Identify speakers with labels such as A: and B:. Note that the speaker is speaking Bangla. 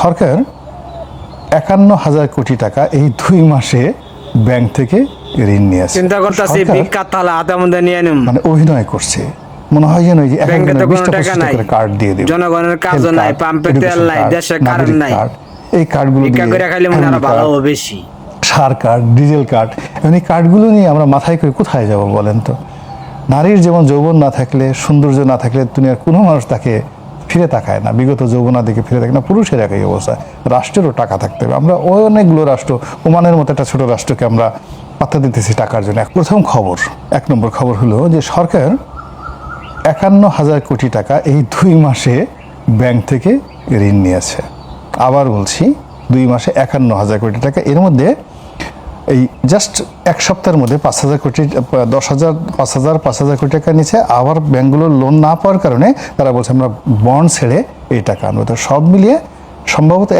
A: সরকার ৫১,০০০ কোটি টাকা এই ২ মাসে ব্যাংক থেকে ঋণ নিয়েছে।
B: চিন্তা করতেছি বিখ্যাত তাহলে হাতের মধ্যে নিয়ে নিম,
A: মানে অভিনয় করছে, মনে হয় যেন যে
B: ব্যাংকে তো কোনো টাকা
A: ২০-২৫
B: নাই,
A: করে কার্ড দিয়ে দেবে,
B: জনগণের কাজও নাই, পাম্পে তেল নাই, দেশে কারেন্ট নাই,
A: এই কার্ডগুলো
B: ভিক্ষা করে খাইলে মনে হয় ভালো হবে বেশি,
A: সার কার্ড, ডিজেল কার্ড, এই কার্ডগুলো নিয়ে আমরা মাথায় করে কোথায় যাব বলেন তো? নারীর যেমন যৌবন না থাকলে, সৌন্দর্য না থাকলে দুনিয়ার কোনো মানুষ তাকে ফিরে তাকায় না, বিগত যৌবনা দিকে ফিরে থাকে না, পুরুষের একই অবস্থা। রাষ্ট্রেরও টাকা থাকতে হবে। আমরা অনেকগুলো রাষ্ট্র, ওমানের মতো একটা ছোট রাষ্ট্রকে আমরা পাত্তা দিতেছি টাকার জন্য। প্রথম খবর, ১ নম্বর খবর হলো যে সরকার ৫১,০০০ কোটি টাকা এই ২ মাসে ব্যাংক থেকে ঋণ নিয়েছে। আবার বলছি, ২ মাসে ৫১,০০০ কোটি টাকা। এর মধ্যে এই জাস্ট ১ সপ্তাহের মধ্যে ৫,০০০ কোটি, ১০,০০০, ৫,০০০ কোটি টাকা নিচ্ছে। আবার ব্যাংকগুলোর লোন না পাওয়ার কারণে তারা বলছে আমরা বন্ড ছেড়ে এই টাকা আনবো। তো সব মিলিয়ে সম্ভবত